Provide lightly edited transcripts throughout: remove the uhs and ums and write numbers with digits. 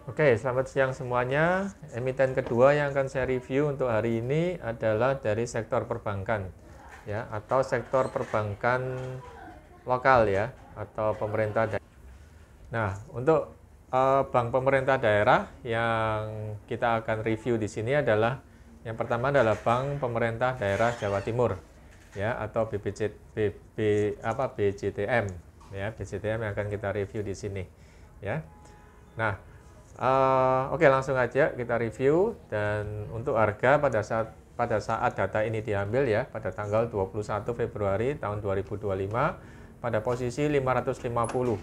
Oke, selamat siang semuanya. Emiten kedua yang akan saya review untuk hari ini adalah dari sektor perbankan, ya, atau sektor perbankan lokal, ya, atau pemerintah daerah. Nah, untuk bank pemerintah daerah yang kita akan review di sini adalah yang pertama adalah Bank Pemerintah Daerah Jawa Timur, ya, atau BJTM, ya, BJTM yang akan kita review di sini, ya. Nah, oke, langsung aja kita review. Dan untuk harga pada saat data ini diambil, ya, pada tanggal 21 Februari tahun 2025 pada posisi 550,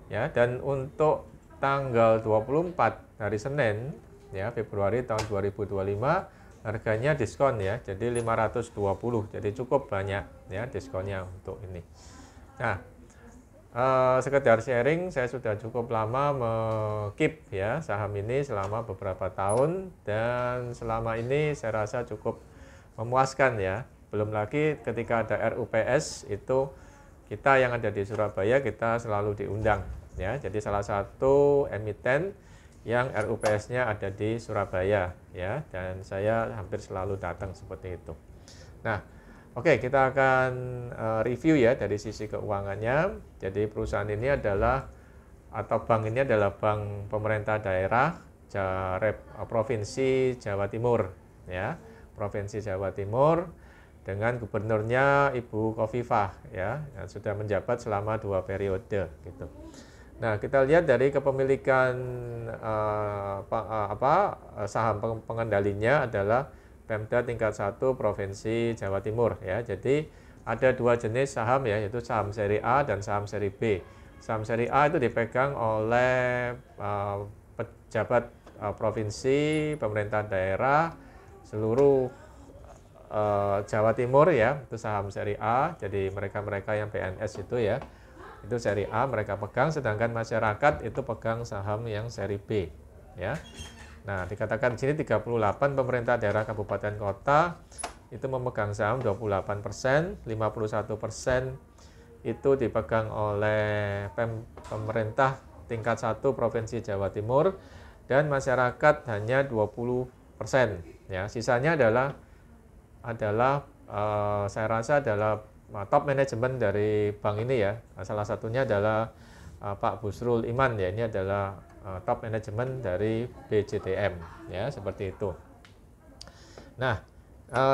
ya. Dan untuk tanggal 24 hari Senin, ya, Februari tahun 2025 harganya diskon, ya, jadi 520. Jadi cukup banyak, ya, diskonnya untuk ini. Nah, sekedar sharing, saya sudah cukup lama keep, ya, saham ini selama beberapa tahun, dan selama ini saya rasa cukup memuaskan, ya. Belum lagi ketika ada RUPS itu kita yang ada di Surabaya kita selalu diundang, ya. Jadi salah satu emiten yang RUPS-nya ada di Surabaya, ya, dan saya hampir selalu datang seperti itu. Nah, oke, kita akan review, ya, dari sisi keuangannya. Jadi perusahaan ini adalah, atau bank ini adalah bank pemerintah daerah Provinsi Jawa Timur, ya, Provinsi Jawa Timur, dengan gubernurnya Ibu Khofifah, ya, yang sudah menjabat selama 2 periode, gitu. Nah, kita lihat dari kepemilikan saham pengendalinya adalah Pemda tingkat 1 Provinsi Jawa Timur, ya. Jadi ada 2 jenis saham, ya, yaitu saham seri A dan saham seri B. Saham seri A itu dipegang oleh pejabat provinsi, pemerintah daerah seluruh Jawa Timur, ya, itu saham seri A. Jadi mereka-mereka yang PNS itu, ya, itu seri A mereka pegang, sedangkan masyarakat itu pegang saham yang seri B, ya. Nah, dikatakan di sini 38 pemerintah daerah kabupaten kota itu memegang saham 28%, 51% itu dipegang oleh pemerintah tingkat 1 Provinsi Jawa Timur, dan masyarakat hanya 20%, ya. Sisanya adalah saya rasa adalah top manajemen dari bank ini, ya. Salah satunya adalah Pak Busrul Iman, ya. Ini adalah top manajemen dari BJTM, ya, seperti itu. Nah,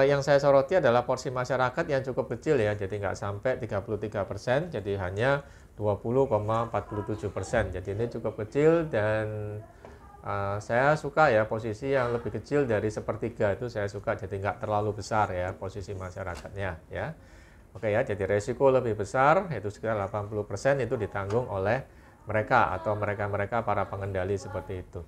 yang saya soroti adalah porsi masyarakat yang cukup kecil, ya, jadi nggak sampai 33%, jadi hanya 20,47%. Jadi ini cukup kecil, dan saya suka, ya, posisi yang lebih kecil dari sepertiga itu saya suka, jadi nggak terlalu besar, ya, posisi masyarakatnya, ya. Oke, ya, jadi resiko lebih besar, yaitu sekitar 80% itu ditanggung oleh mereka atau mereka-mereka para pengendali seperti itu.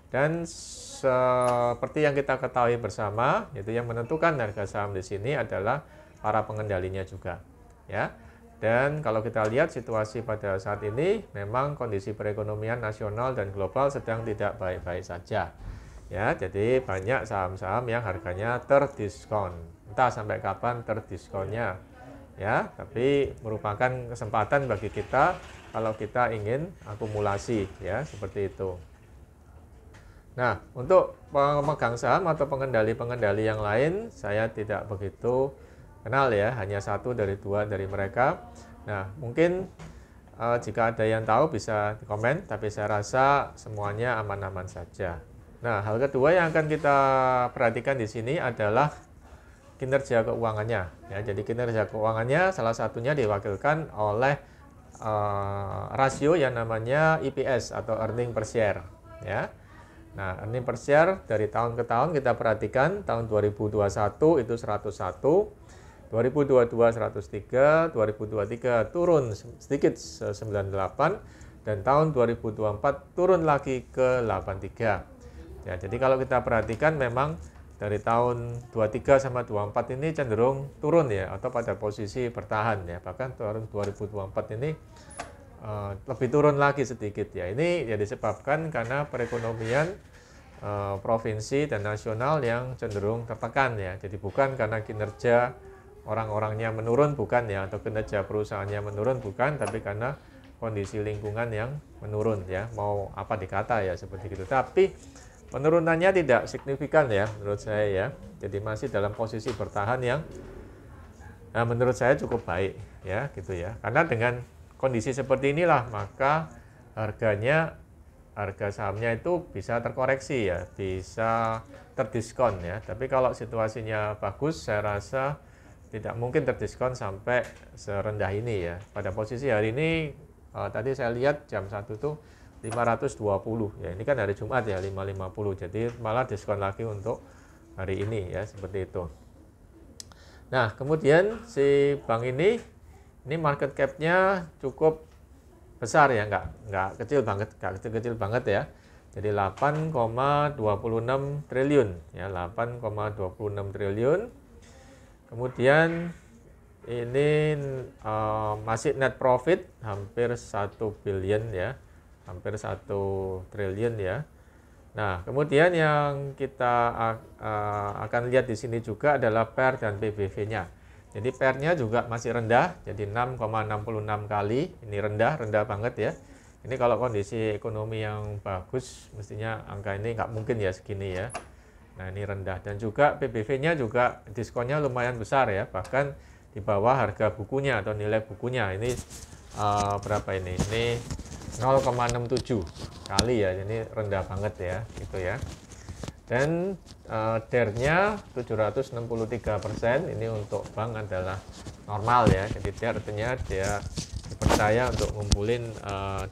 Dan seperti yang kita ketahui bersama, yaitu yang menentukan harga saham di sini adalah para pengendalinya juga, ya. Dan kalau kita lihat situasi pada saat ini, memang kondisi perekonomian nasional dan global sedang tidak baik-baik saja, ya. Jadi banyak saham-saham yang harganya terdiskon. Entah sampai kapan terdiskonnya, ya, tapi merupakan kesempatan bagi kita kalau kita ingin akumulasi, ya, seperti itu. Nah, untuk pemegang saham atau pengendali-pengendali yang lain saya tidak begitu kenal, ya, hanya 1 dari 2 dari mereka. Nah, mungkin jika ada yang tahu bisa di komen, tapi saya rasa semuanya aman-aman saja. Nah, hal kedua yang akan kita perhatikan di sini adalah kinerja keuangannya, ya. Jadi kinerja keuangannya salah satunya diwakilkan oleh rasio yang namanya EPS atau earning per share, ya. Nah, earning per share dari tahun ke tahun kita perhatikan, tahun 2021 itu 101, 2022 103, 2023 turun sedikit 98, dan tahun 2024 turun lagi ke 83. Ya, jadi kalau kita perhatikan memang dari tahun 23 sama 24 ini cenderung turun, ya, atau pada posisi bertahan, ya. Bahkan tahun 2024 ini lebih turun lagi sedikit, ya. Ini ya disebabkan karena perekonomian provinsi dan nasional yang cenderung tertekan, ya. Jadi bukan karena kinerja orang-orangnya menurun, bukan, ya, atau kinerja perusahaannya menurun, bukan, tapi karena kondisi lingkungan yang menurun ya, mau apa dikata ya seperti itu. Tapi penurunannya tidak signifikan ya menurut saya ya. Jadi masih dalam posisi bertahan yang menurut saya cukup baik ya gitu ya. Karena dengan kondisi seperti inilah maka harga sahamnya itu bisa terkoreksi ya, bisa terdiskon ya. Tapi kalau situasinya bagus, saya rasa tidak mungkin terdiskon sampai serendah ini ya. Pada posisi hari ini tadi saya lihat jam 1 tuh 520 ya. Ini kan hari Jumat ya 550. Jadi malah diskon lagi untuk hari ini ya seperti itu. Nah, kemudian si bank ini market cap-nya cukup besar ya, nggak kecil banget ya. Jadi 8,26 triliun ya, 8,26 triliun. Kemudian ini masih net profit hampir 1 billion ya, hampir 1 triliun ya. Nah, kemudian yang kita akan lihat di sini juga adalah PER dan PBV-nya. Jadi PER-nya juga masih rendah, jadi 6,66 kali. Ini rendah banget ya. Ini kalau kondisi ekonomi yang bagus, mestinya angka ini nggak mungkin ya segini ya. Nah, ini rendah. Dan juga PBV-nya juga diskonnya lumayan besar ya, bahkan di bawah harga bukunya atau nilai bukunya. Ini berapa ini? Ini 0,67 kali ya, ini rendah banget ya, gitu ya. Dan DER-nya 763%, ini untuk bank adalah normal ya. Jadi DER artinya dia dipercaya untuk ngumpulin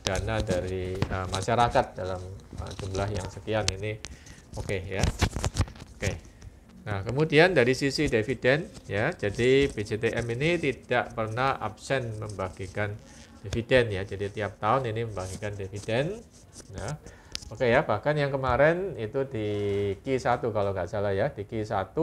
dana dari masyarakat dalam jumlah yang sekian, ini oke ya. Oke. Nah, kemudian dari sisi dividen ya, jadi BJTM ini tidak pernah absen membagikan dividen ya. Jadi tiap tahun ini membagikan dividen. Nah, oke ya, bahkan yang kemarin itu di Q1 kalau nggak salah ya, di Q1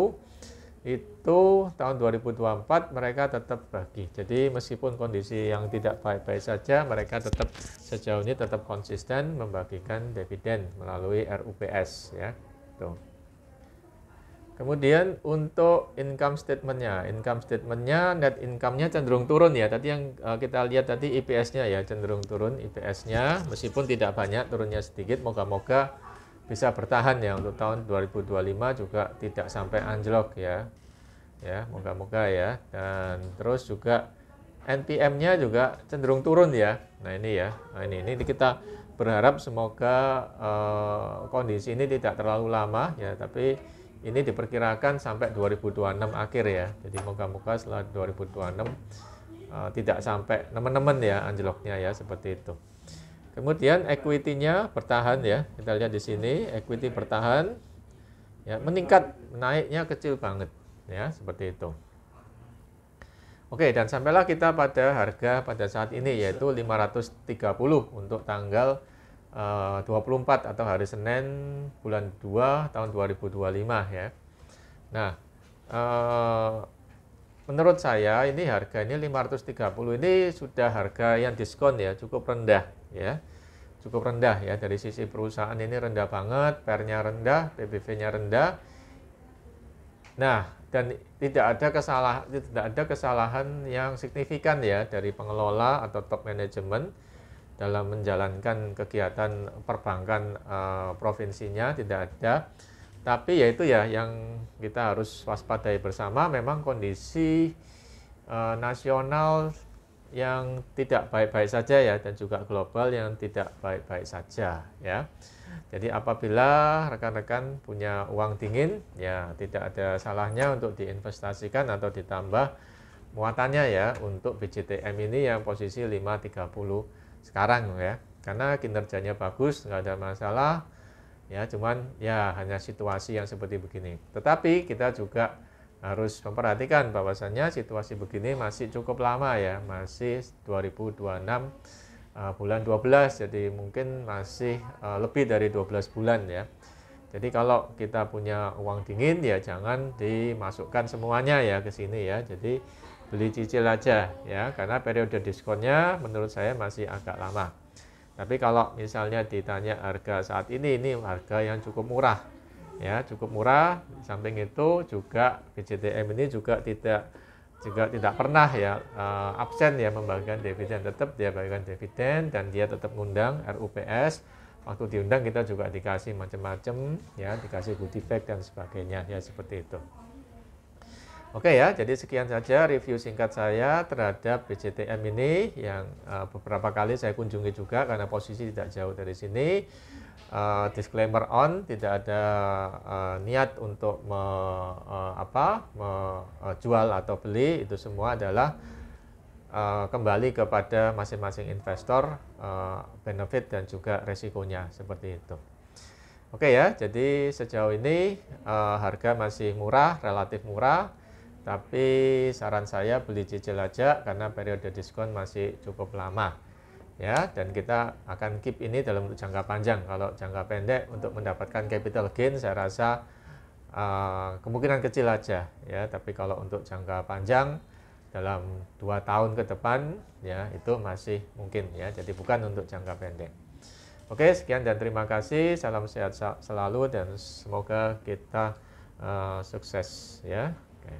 itu tahun 2024 mereka tetap bagi. Jadi meskipun kondisi yang tidak baik-baik saja, mereka tetap sejauh ini tetap konsisten membagikan dividen melalui RUPS ya. Tuh. Kemudian untuk income statement-nya net income-nya cenderung turun ya. Tadi yang kita lihat tadi IPS-nya ya cenderung turun IPS-nya, meskipun tidak banyak, turunnya sedikit. Moga-moga bisa bertahan ya untuk tahun 2025 juga tidak sampai anjlok ya. Ya, moga-moga ya. Dan terus juga NPM-nya juga cenderung turun ya. Nah, ini ya. Nah, ini kita berharap semoga kondisi ini tidak terlalu lama ya, tapi ini diperkirakan sampai 2026 akhir ya. Jadi moga-moga setelah 2026 tidak sampai nemen-nemen ya anjloknya ya, seperti itu. Kemudian equity-nya bertahan ya. Kita lihat di sini equity bertahan ya, meningkat, naiknya kecil banget ya, seperti itu. Oke, dan sampailah kita pada harga pada saat ini yaitu 530 untuk tanggal 24 atau hari Senin bulan 2 tahun 2025 ya. Nah, menurut saya ini harga ini 530 ini sudah harga yang diskon ya, cukup rendah ya. Cukup rendah ya, dari sisi perusahaan ini rendah banget, PER-nya rendah, PBV-nya rendah. Nah, dan tidak ada kesalahan yang signifikan ya dari pengelola atau top manajemen dalam menjalankan kegiatan perbankan provinsinya, tidak ada. Tapi ya itu ya yang kita harus waspadai bersama, memang kondisi nasional yang tidak baik-baik saja ya, dan juga global yang tidak baik-baik saja ya. Jadi apabila rekan-rekan punya uang dingin ya, tidak ada salahnya untuk diinvestasikan atau ditambah muatannya ya untuk BJTM ini yang posisi 530 sekarang ya, karena kinerjanya bagus, nggak ada masalah ya, cuman ya hanya situasi yang seperti begini. Tetapi kita juga harus memperhatikan bahwasannya situasi begini masih cukup lama ya, masih 2026 bulan 12, jadi mungkin masih lebih dari 12 bulan ya. Jadi kalau kita punya uang dingin ya jangan dimasukkan semuanya ya ke sini ya, jadi beli cicil aja ya, karena periode diskonnya menurut saya masih agak lama. Tapi kalau misalnya ditanya harga saat ini harga yang cukup murah ya, cukup murah. Di samping itu juga BJTM ini juga tidak juga tidak pernah ya absen ya membagikan dividen, tetap dia bagikan dividen dan dia tetap ngundang RUPS. Waktu diundang kita juga dikasih macam-macam ya, dikasih goodie bag dan sebagainya ya, seperti itu. Oke ya, jadi sekian saja review singkat saya terhadap BCTM ini yang beberapa kali saya kunjungi juga karena posisi tidak jauh dari sini. Disclaimer on, tidak ada niat untuk jual atau beli, itu semua adalah kembali kepada masing-masing investor, benefit dan juga resikonya, seperti itu. Oke ya, jadi sejauh ini harga masih murah, relatif murah, tapi saran saya beli cicil aja karena periode diskon masih cukup lama. Ya, dan kita akan keep ini dalam untuk jangka panjang. Kalau jangka pendek untuk mendapatkan capital gain saya rasa kemungkinan kecil aja ya, tapi kalau untuk jangka panjang dalam 2 tahun ke depan ya itu masih mungkin ya, jadi bukan untuk jangka pendek. Oke, sekian dan terima kasih, salam sehat selalu dan semoga kita sukses ya. Oke.